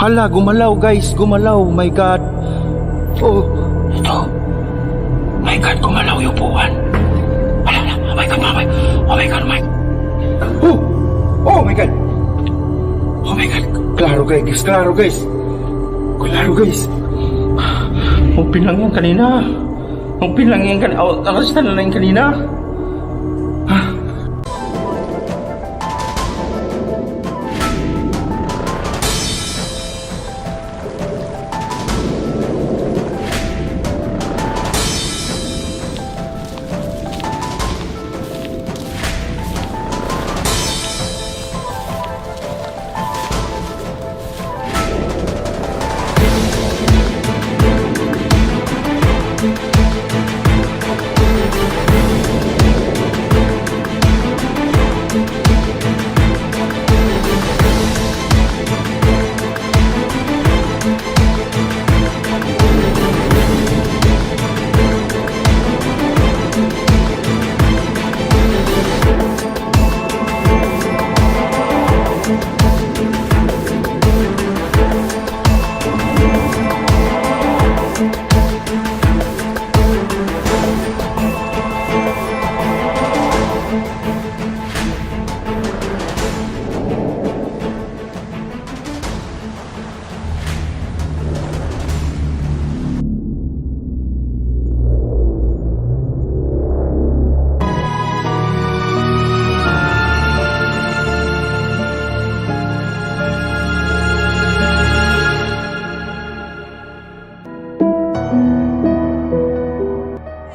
Hala, gumalaw guys, gumalaw. My God. Oh, ito. My God, gumalaw yung upuan. Hala, oh my God, mama. Oh my God, Mike. Oh, oh my God. Oh my God. Klaro guys, klaro guys. Klaro guys. Open lang yan kanina. Open lang yan kanina. Oh, alas na lang kanina.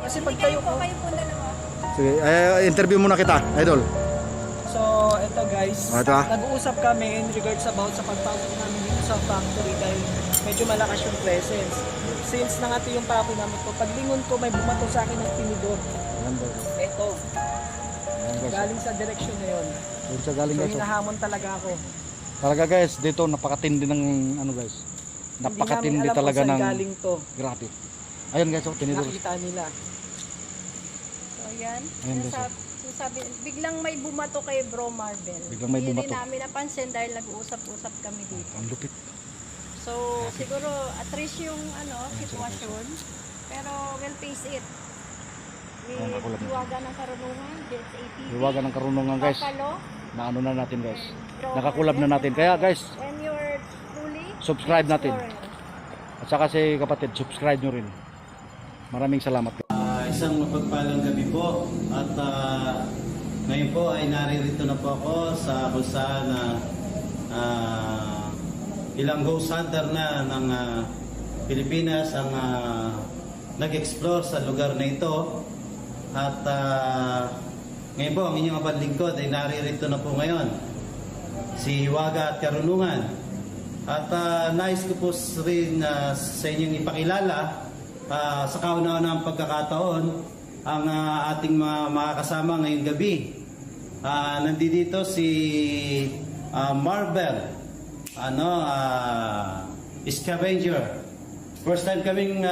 Kasi pagtayo ko. Kayo po dalawa. Sige, interview muna kita, idol. So, ito guys, Ito, ah. nag-uusap kami in regards about sa pagpasok namin dito sa factory dahil medyo malakas yung presence. Since nangati yung pako namin ko, paglingon ko may bumato sa akin ng tinidor. Ito, galing sa direction na yun. Doon siya galing So, guys. hinahamon talaga ako. Talaga guys, dito napakatindi ng ano guys. Napakatindi Hindi namin alam talaga kung ng saan galing to. grabe. Ayun guys, oh, tinidor. Nakita nila. So, yan. Ayun, guys, Sabi, biglang may bumato kay Bro Marvel. Biglang may Hindi bumato. rin namin napansin dahil nag-uusap-usap kami dito. Ang lupit. So, siguro at least yung sitwasyon. Pero we'll face it. Ayan, ako lang. Iwaga ng karunungan, Jets ATV. Iwagan ng karunungan guys. Kakalo, Na ano na natin guys. Bro Nakakulab na Marvel. natin. Kaya guys, And you're truly subscribe natin. explorer. At saka si kapatid, subscribe nyo rin. Maraming salamat. Isang mapagpalang gabi po at ngayon po ay naririto na po ako sa kung saan ilang ghost hunter na ng Pilipinas ang nag-explore sa lugar na ito at ngayon po ang inyong kapadlingkod ay naririto na po ngayon si Hiwaga at Karunungan at nais ko po rin sa inyong ipakilala sa kauna-unahang pagkakataon ang ating mga kasama ngayong gabi. Nandito si Marvel, Scavenger. First time kaming,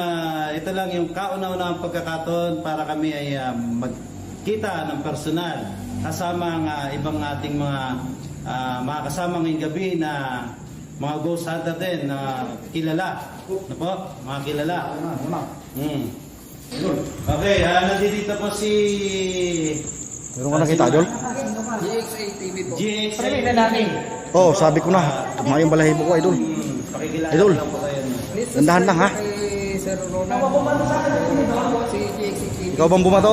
ito lang yung kauna-unahang pagkakataon para kami ay magkita ng personal kasama ang ibang ating mga kasama ngayong gabi na mga ghost hunter din na kilala. Ano po? Mga kilala. Okay, nandito po si Meron ka nakita, idol? GXA. Pwede na natin. Oo, sabi ko na. Tama yung balahibo ko, idol. Pakikilala Idol. lang po kayo. Dandahan lang ha. Sir Ronald, si GXCT. Ikaw bang bumato?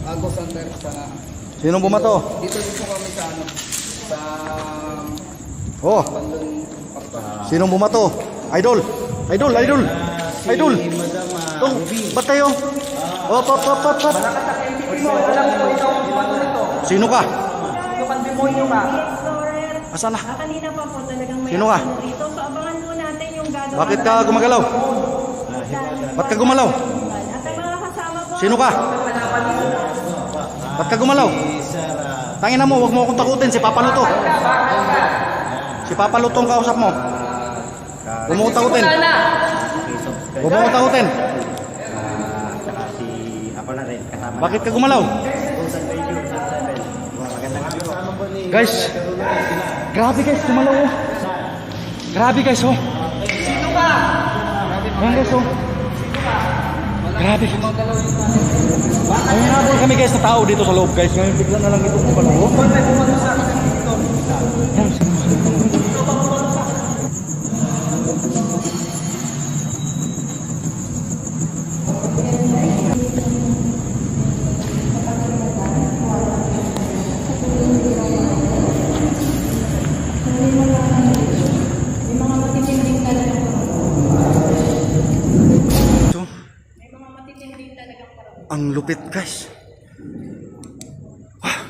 Agos Hunter sa Sinong bumato? dito kami sa Oh, Bandung Pakto. sinong bumato? Idol. Idol, idol. Si Idol. Madam Oh, Ruby. ba't tayo? Op. Sino ka? Yung ang demonyo ka. Explorer. Asan na? Kanina pa po talagang may Sino ka? action dito. So, abangan po natin yung gagawin. Bakit ka gumagalaw? Ba't ka gumalaw? At ang mga kasama po. Sino ka? Ba't ka gumalaw? Si Sir Tangina mo, wag mo akong takutin. Si Papa Luto. Si Papa Luto ang kausap mo. Huwag mo akong takutin. Huwag mo akong takutin. saka si ako na rin kasama. Bakit ka gumalaw? Magandang gabi po. Guys, grabe guys, gumalaw oh. Grabe guys, oh. Sino ka? Ayan guys, oh. Grabe. Ayun habol kami guys na tao dito sa loob guys. Ngayon bigla na lang ito kumano. May pumato sa akin dito. Ayan, ito. Ang lupit guys. Ah.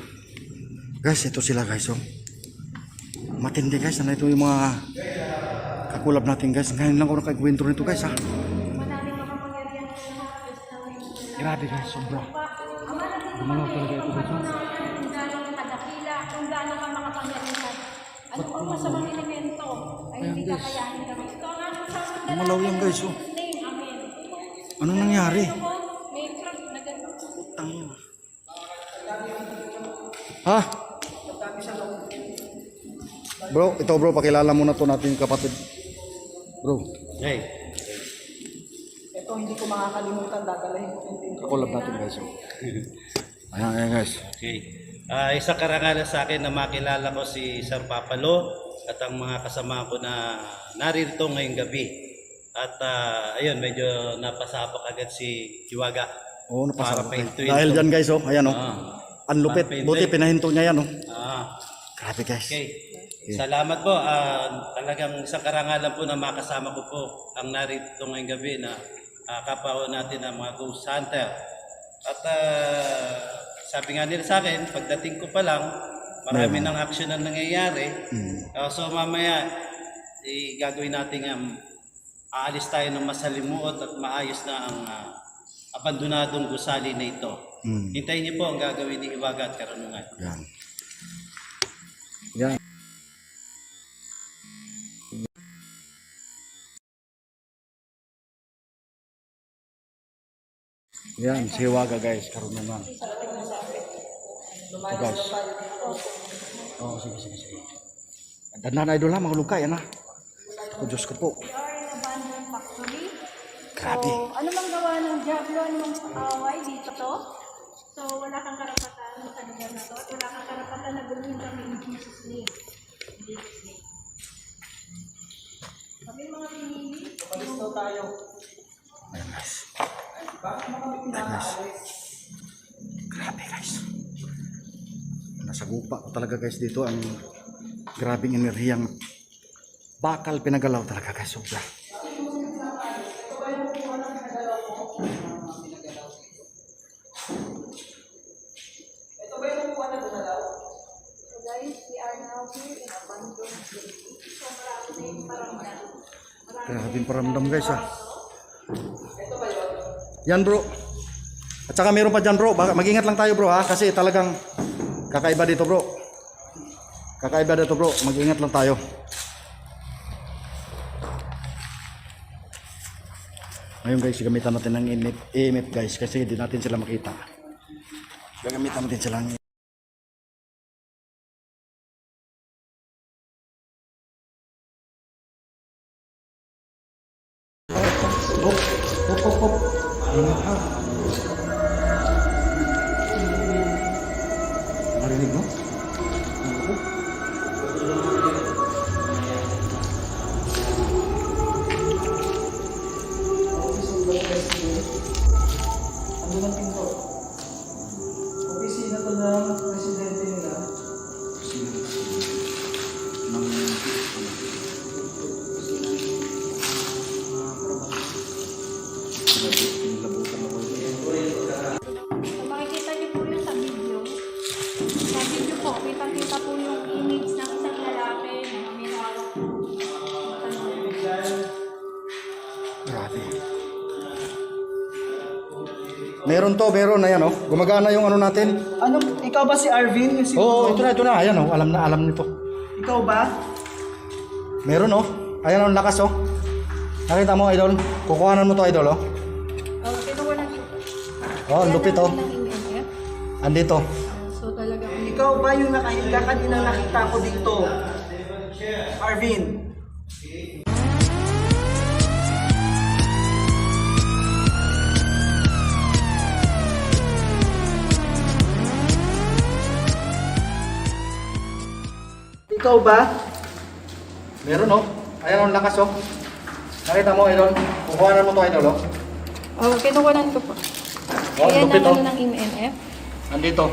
Guys, ito sila guys, oh. Matindi guys, ano ito yung mga kakulab natin guys. Ngayon lang ako nakakwento nito guys, ha. Grabe guys, sobra. Gumalaw talaga ito guys, oh. Kung gaano ka kadakila, kung gaano ka makapangyarihan. Ano pang masamang elemento ay hindi kakayanin kami. Ito ang aming sasang Gumalaw yan guys, oh. name. Amen. Ano nangyari? May crack na ganun. Tangina. Ha? Bro, ito bro, pakilala muna to natin yung kapatid. Bro, Hey. Ito hindi ko makakalimutan, dadalahin ko din. kakulab natin guys, oh. Ayan, ayan guys. Okay. Isang karangalan sa akin na makilala ko si Sir Papalo at ang mga kasama ko na naririto ngayong gabi. At ayun, medyo napasapak agad si Hiwaga. Oo, napasarap Para kayo. paintuin Dahil to. dyan guys, oh. Ayan, oh. Ang lupit. Para paintuin. Buti pinahinto niya yan, oh. Ah, Grabe guys. okay. Salamat po. Talagang isang karangalan po na makasama ko po ang narito ngayong gabi na kapao natin ang mga ghost hunter. At sabi nga nila sa akin, pagdating ko pa lang, marami ng action na nangyayari. So mamaya, gagawin natin aalis tayo ng masalimuot at maayos na ang abandonadong gusali na ito. Hintayin niyo po ang gagawin ni Hiwaga at Karunungan. Yan. Yan. Yan, si Hiwaga guys, karunungan. Ito guys. Oh, sige, sige, sige. Dandan idol ha, mga luka, yan ha. Oh, Diyos ko po. We are in abandoned factory. Grabe. So, ano mang gawa ng Diablo, ano mang away dito to? So, wala kang karapatan sa lugar na to. At wala kang karapatan na gawin kami in Jesus' name. In Jesus' name. Kami mga pinili. Palisto tayo. Ayan guys. Bakit mo kami Ayan guys. pinaalis? Grabe guys. Nasa gupa ko talaga guys dito ang grabing enerhiyang bakal pinagalaw talaga guys. Sobra. Ito ba yung upuan na gumalaw? So guys, we are now here in abandoned building. So, marami na yung paramdam. Grabing paramdam guys ah. Yan bro. At saka meron pa dyan bro. Mag-ingat lang tayo bro ha. Kasi talagang kakaiba dito bro. Kakaiba dito bro. Mag-ingat lang tayo. Ngayon guys, gamitan natin ng EMF guys. Kasi hindi natin sila makita. Gagamitan natin sila ng Marinig mo? Ang dumating ko. Opisina to ng presidente nila. So, makikita niyo po yun sa video. Sa video po, kitang-kita po yung image ng isang lalaki na may hawak. Grabe. Meron to, meron na yan oh. Gumagana yung ano natin. Ano, ikaw ba si Arvin? Yung Oo, ito na. Ayan oh, alam nito. Ikaw ba? Meron oh. Ayan oh, lakas oh. Nakita mo idol? Kukuhanan mo to idol oh. Kinuha na dito. Oh, ang lupit oh. Ng EMF. Andito. So talagang Ikaw ba yung nakahiga kanina nakita ko dito? Arvin. Ikaw ba? Meron oh. Ayan ang lakas oh. Nakita mo, Idol? Kukuhanan mo to, Idol oh. Oh, kinukunan ko po. Oh, Ayan lupit, ang oh. ano ng MNF. Andito.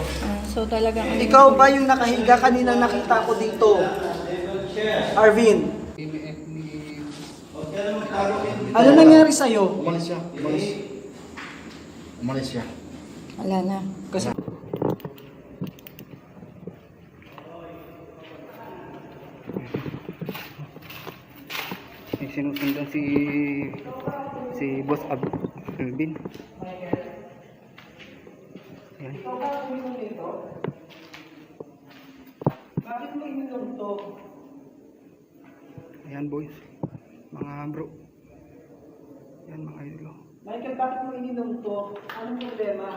So talagang... Ikaw ba yung nakahiga kanina nakita ko dito? Arvin, MF ni... ano nangyari sa'yo? Umalis siya. Umalis. Umalis siya. Wala na. Kasi Sinusundan si Boss Alvin. Yan. bakit mo ininom to? Ayan boys. Mga bro. Yan mga idol. Michael, bakit mo ininom to? Anong problema?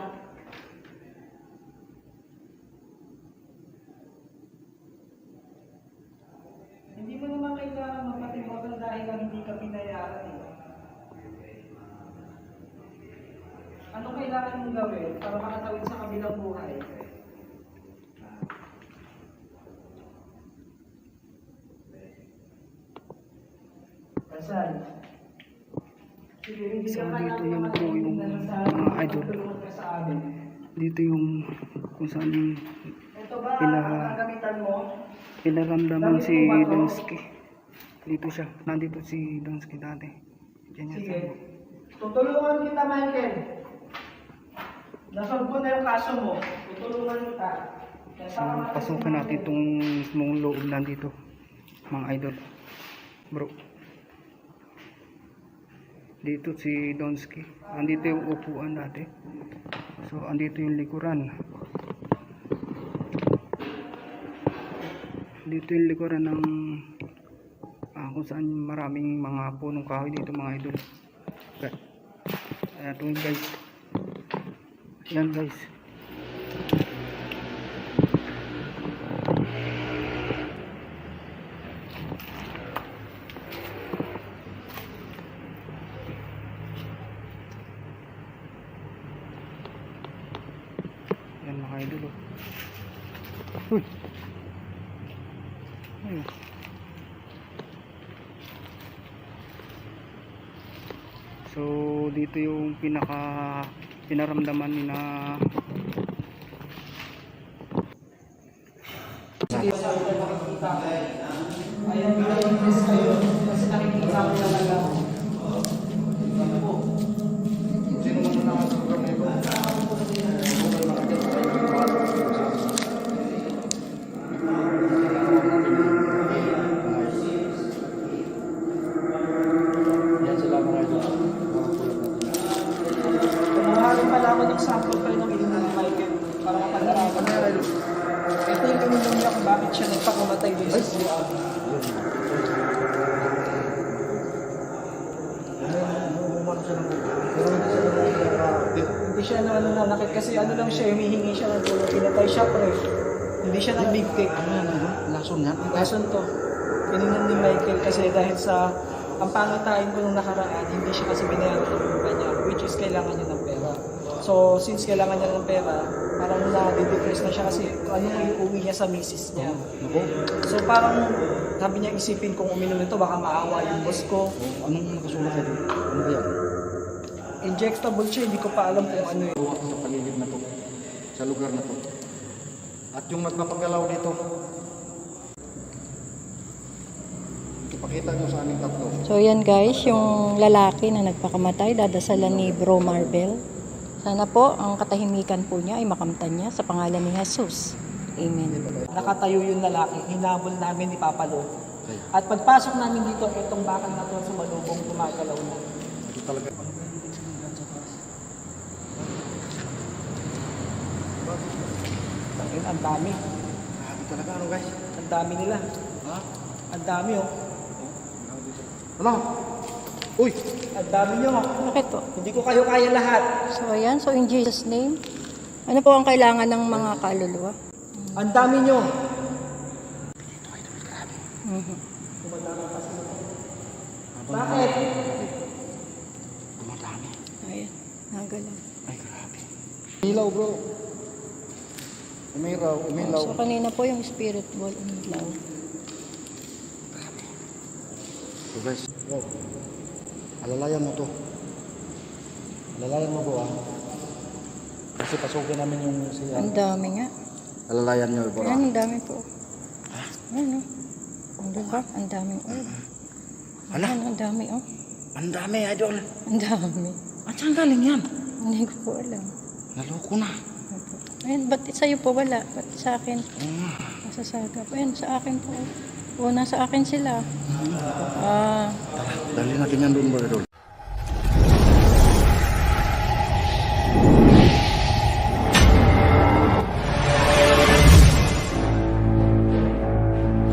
Hindi mo naman kailangan mapatiwagan dahil lang hindi ka pinayaran eh. Anong kailangan mong gawin para makatawid sa kabilang buhay? Kasal. Sige, hindi So, ka dito yung bro, yung mga idol. Dito yung kung saan yung Ito ba Pina- ang gagamitan mo? pinaramdaman si Gamit mo ba to? Donsky. Dito siya. Nandito si Donsky dati. Diyan yan Sige. sa... Tutulungan kita, Michael. Nasolve ko na yung kaso mo. Tutulungan kita. So, pasukan natin itong mismong loob nandito. Mga idol. Bro. Dito si Donsky. Andito yung upuan dati. So, andito yung likuran. Dito yung likuran ng kung saan maraming mga punong kahoy dito mga idol. Ayan ito guys. Yan guys. Yan mga idol oh. Uy. Ayun. So dito yung pinaramdaman ni na Kumuha rin pala ako ng sample kayo ng ininom ni Michael para mapag-aralan na. Ito yung ininom niya kung bakit siya nagpakamatay din sa CR. Hindi siya nananakit kasi ano lang siya, humihingi siya ng tulong. Pinatay siya pre. Hindi siya nag-big-take. Lason yan. Kason to, ininom ni Michael kasi dahil sa ang pangitain ko nung nakaraan, hindi siya kasi binayaran ng buhay niya, which is kailangan niya ng pera. So, since kailangan niya ng pera, parang na-depress na siya kasi anong iuwi niya sa misis niya. So, parang sabi niya isipin kung uminom nito, baka maawa yung boss ko. Anong nakasulat sa dito? Ano ba yan? Injectable siya, hindi ko pa alam kung ano yun. Gawa ko sa paligid na to. Sa lugar na to. At yung nagpapagalaw dito. Ipakita nyo sa aming tatlo. So yan guys, yung lalaki na nagpakamatay, dadasalan ni Bro Marvel. Sana po ang katahimikan po niya ay makamtan niya sa pangalan ni Jesus. Amen. Nakatayo yung lalaki, hinabol namin ni Papa Lo. At pagpasok namin dito, itong bakal na to sa malubong gumagalaw na. Ito talaga. Ayun, ang dami. Grabe talaga ano guys? Ang dami nila. Ha? Ang dami oh. Wala. Uy! Ang dami nyo. Bakit po? Hindi ko kayo kaya lahat. So ayan, so in Jesus name, ano po ang kailangan ng mga kaluluwa? Ang dami nyo. Mhm. Kumadama kasi. Bakit? Dumadami. Ayan, nagalaw. Ay, grabe. Umilaw bro. Umilaw. So kanina po yung spirit ball umilaw. So guys, bro. Alalayan mo to. Alalayan mo bro ah. Kasi pasukin namin yung siya. Ang dami nga. Alalayan nyo bro. Ayan, ang dami po. Ayan, oh. Diba? Ang daming orb. Hala? Ayan, ang dami, oh. Ang dami, idol. Ang dami. At saan galing yan? Hindi ko po alam. Naloko na. Ayan, ba't sa'yo po wala? Ba't sa akin? Oo. Masasagap. Ayan, sa akin po. O, nasa akin sila. Ah, Dali natin yan doon bro. Idol.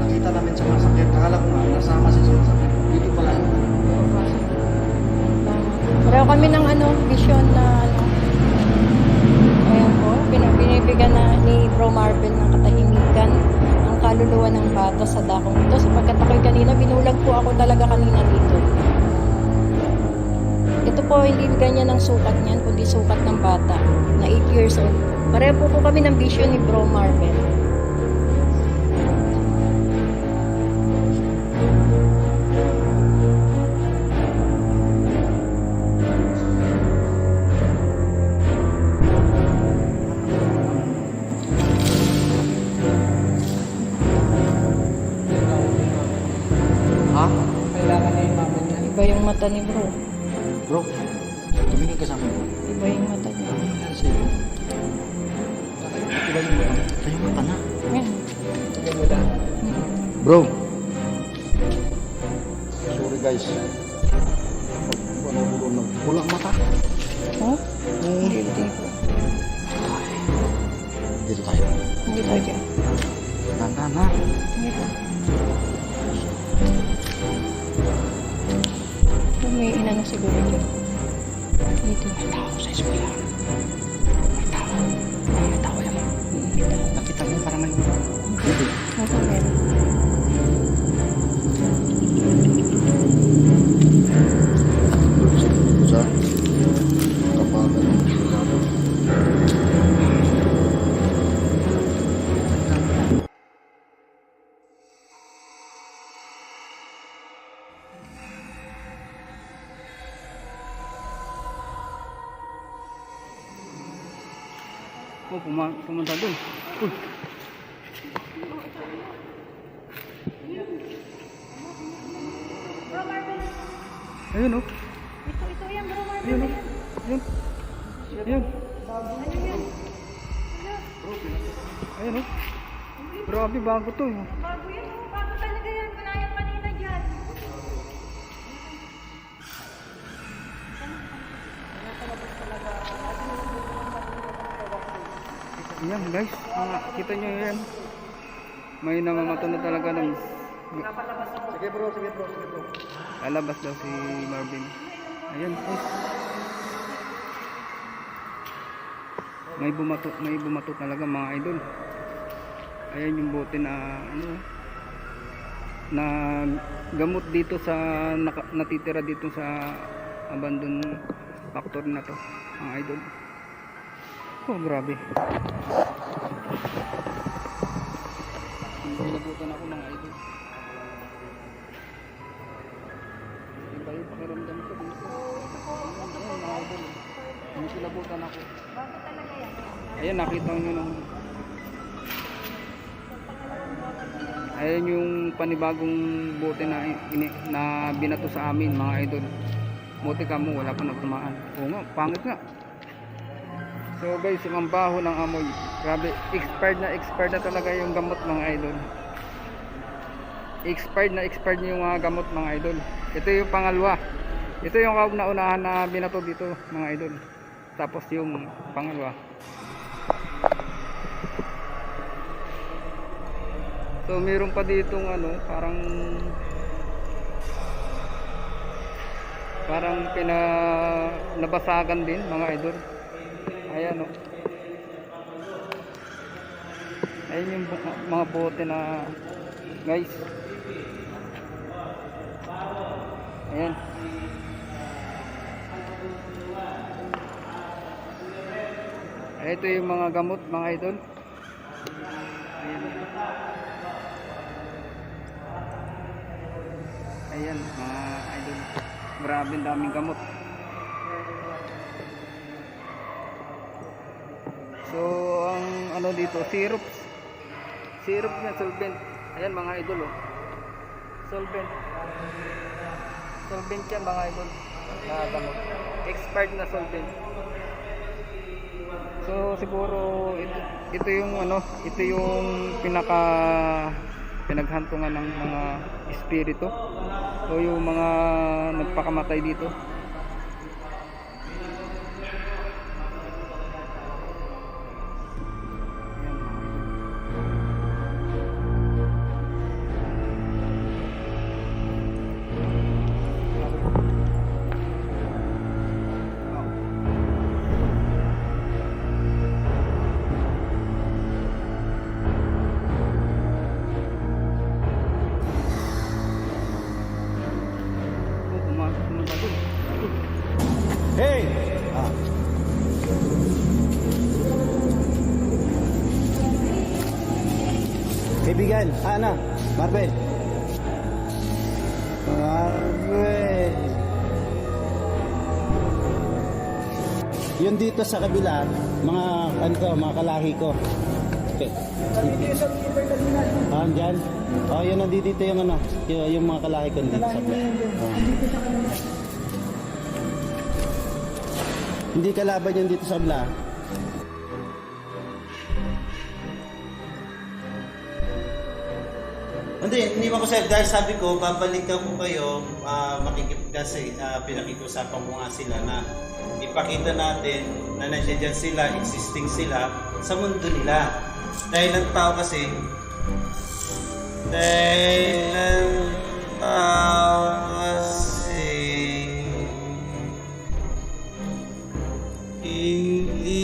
Nakita namin sa masakit. Akala ko nga nasama siya sa masakit. Dito pala yun. pareho kami ng vision na ayan po, binibigyan na ni Bro Marvel ng katahimikan ang kaluluwa ng bata sa dakong ito. Sapagkat ako'y kanina, binulag po ako talaga kanina dito. Ito po, hindi ganyan ng sukat niyan, kundi sukat ng bata na 8 years old. Pareho po kami ng vision ni Bro Marvel. Ha? Kailangan na yung mama niya. Iba yung mata ni Bro. Bro, tumingin ka sa amin bro. Iba yung mata niya. Ano nangyari sa'yo? Iba yung mata. Ito yung mata na. Ayan. Bro. Sorry guys. Pulang mata. Oh? Hindi po. Dito tayo. Hindi tayo dyan. Na. Hindi po. May inano siguro dyan. Dito. May tao sa eskwela. May tao. May tao yan. Nakita mo para may... Nasa meron. Sa kapagan ng sigurado. Oh, pumunta doon. Uy. Ayun oh. Ito yan, Bro Marvel. Ayun oh. Ayun. Ayun. Ayun oh. Grabe, bago to. Bago yan, oh. Bago talaga yan. Wala yan kanina dyan. Ayan guys, kita nyo yan. May namamato na talaga ng... Sige bro. Lalabas daw si Marvin. Ayan guys. May bumato talaga mga idol. Ayan yung bote na na gamot dito sa natitira dito sa abandon factory na to mga idol. Oh, grabe. Pinagutan ako mga idol. Iba yung pakiramdam ko dito. Ayan mga idol. Pinagutan ako. Ayan, nakita nyo nung... Ayan yung panibagong bote na binato sa amin mga idol. Buti ka mo, wala pa nagtumaan. Oo nga, pangit nga. So guys, yung baho ng amoy. Grabe, expired na talaga yung gamot mga idol. Expired na yung gamot mga idol. Ito yung pangalawa. Ito yung kauna-unahan na binato dito mga idol. Tapos yung pangalawa. So meron pa ditong parang nabasagan din mga idol. Ayan o. Ayan yung mga bote na guys. Ayan. Ito yung mga gamot, mga idol. Ayan. Ayan, mga idol. Grabe, ang daming gamot. So, ang ano dito, syrups. Syrup na solvent. Ayan, mga idol, oh. Solvent. Solvent yan, mga idol. Na gamot. Expired na solvent. So siguro ito yung ano, ito yung pinaghantungan ng mga espiritu o yung mga nagpakamatay dito. Hey! Kaibigan, Ana, Marvel. Marvel. Yun dito sa kabila, mga kalahi ko. Okay. Dyan? Oh, yun nandito yung ano, yung mga kalahi ko dito sa kabila. Hindi kalaban yun dito sa kabila. Hindi ba ko sir, dahil sabi ko, babalikan ko kayo, kasi pinakikusapan ko nga sila na ipakita natin na nandiyan dyan sila, existing sila sa mundo nila. Dahil ang tao kasi, hindi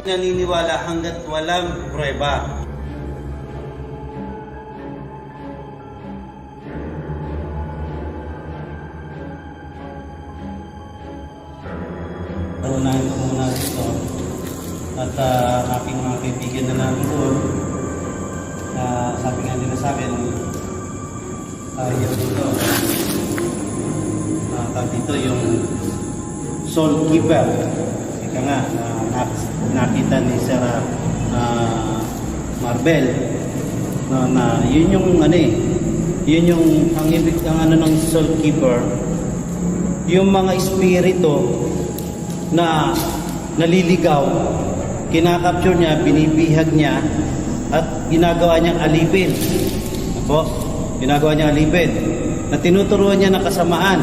naniniwala hanggat walang prueba. Unahin ko muna ito at aking mga kaibigan na namin doon, sabi nga nila sa akin, yun dito, dito yung Soul Keeper. Ika nga, nakita ni Sir Marvel na yun yung ano yun yung ang ibig ang ano ng Soul Keeper, yung mga espiritu na naliligaw, kinakapture niya, binibihag niya at ginagawa niyang alipin. Opo, ginagawa niyang alipin na tinuturuan niya ng kasamaan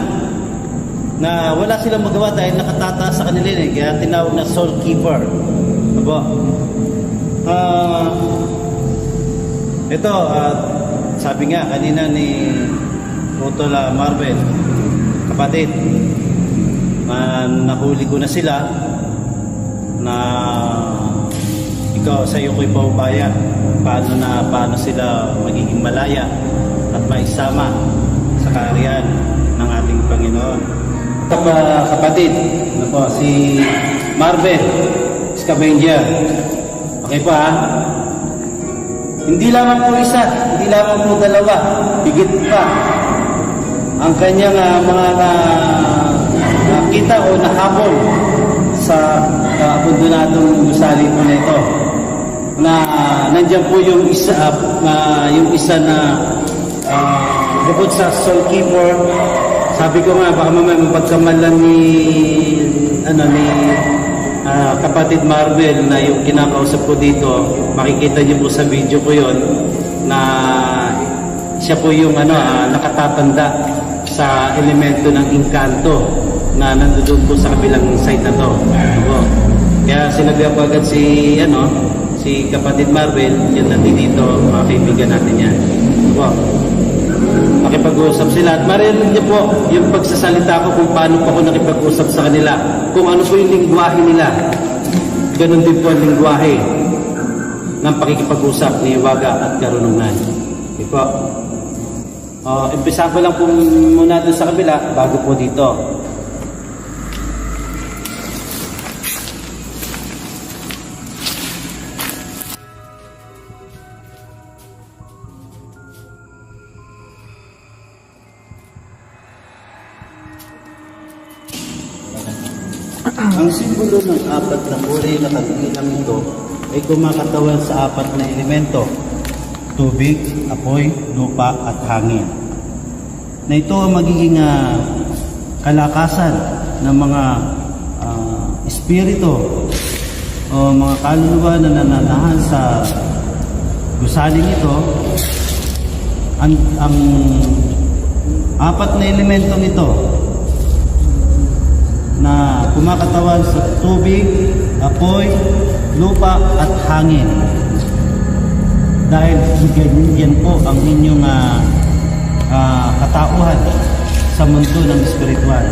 na wala silang magawa dahil nakatataas sa kanila kaya tinawag na Soul Keeper. Opo. Ito, sabi nga kanina ni Motola Marvel, kapatid, nahuli ko na sila na ikaw sa iyo ko'y paubaya paano sila magiging malaya at maisama sa kaharian ng ating Panginoon. Kapatid, ano po, si Marvel Scavenger. Okay pa ha? Hindi lamang po isa, hindi lamang po dalawa, higit pa ang kanyang mga nakita o nahabol sa abandonadong gusali po na ito, na nandiyan po yung isa na bukod sa Soul Keeper. Sabi ko nga baka mamaya mapagkamalan ni kapatid Marvel na yung kinakausap ko dito, makikita niyo po sa video ko yon na siya po yung nakatatanda sa elemento ng inkanto na nandoon po sa kabilang site na to. Kaya sinabi ko agad si kapatid Marvel, yan nandito, mga kaibigan natin yan. Makipag-usap sila at marinig niyo po yung pagsasalita ko kung paano po ako nakipag-usap sa kanila, kung ano po yung lingwahe nila. Ganon din po ang lingwahe ng pakikipag-usap ni Waga at Karunungan. Okay po. Umpisa ko lang po muna doon sa kabila bago po dito. Ang simbolo ng apat na uri na kagiilang ito ay kumakatawan sa apat na elemento: tubig, apoy, lupa at hangin. Na ito ang magiging kalakasan ng mga espiritu o mga kaluluwa na nananahan sa gusaling ito. Ang apat na elementong ito na kumakatawan sa tubig, apoy, lupa at hangin. Dahil yan po ang inyong katauhan sa mundo ng espiritual.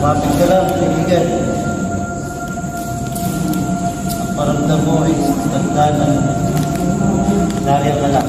Lumapit ka lang, kaibigan. Ang paramdam mo ay tanda ng Daria ka lang.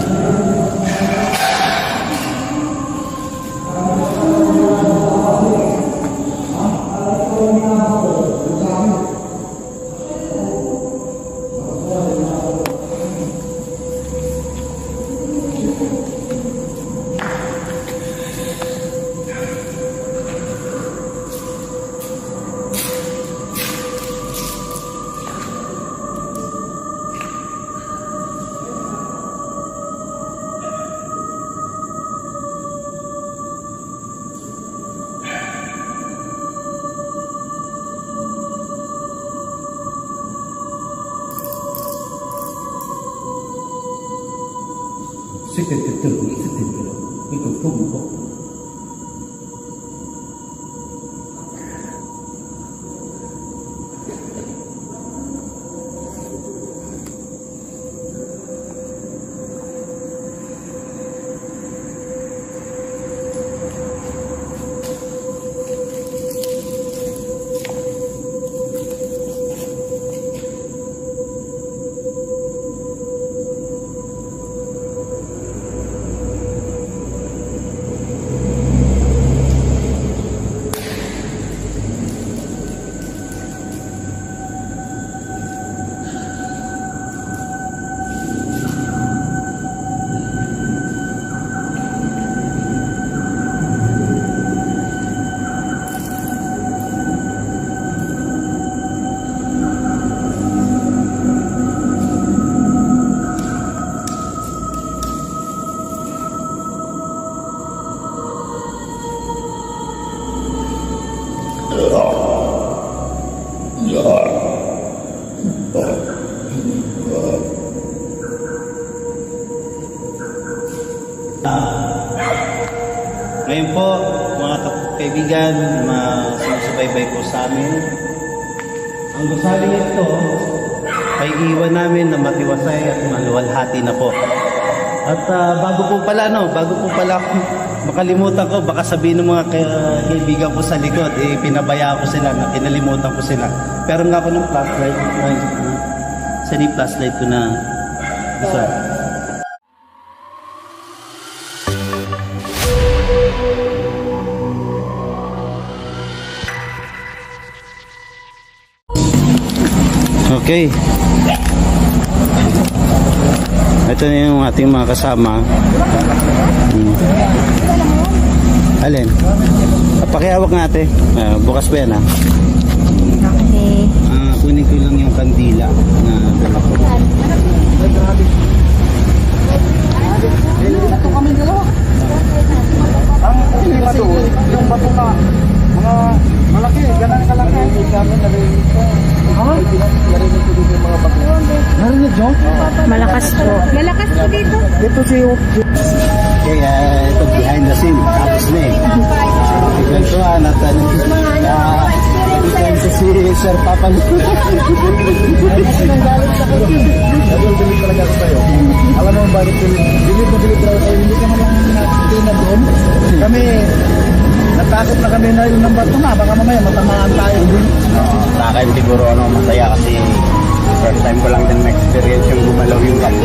Ngayon po, mga kaibigan, mga sumusubaybay po sa amin, ang gusali ito ay iwan namin na matiwasay at maluwalhati na po. At bago po pala ako makalimutan ko, baka sabihin ng mga kaibigan ko sa likod, pinabaya ko sila, na kinalimutan ko sila. Pero nga ako ng flashlight, sa ni flashlight ko na isa. Okay. Ito na yung ating mga kasama. Alin? Pakiawak nga ate. Bukas pa yan ha. Okay. Kunin ko lang yung kandila na dala ko. Ito kami dalawa. Ang lima doon, yung bato na mga malaki, ganun kalaki. Kami narinig ko. Ha? Narinig ko dito yung mga bato. Narinig nyo? Malakas po. Malakas po dito. Ito si Kaya ito behind the scene. Tapos na eh. Ikwentuhan at ikwentu si Sir Papa. Nagulog talaga ako sa'yo. Alam mo bakit bilib na tayo. Hindi ka naman natin na doon. Kami, natakot na kami na yung number 2 na. Baka mamaya matamaan tayo. Sa akin siguro masaya kasi first time ko lang din ma-experience yung gumalaw yung kampo.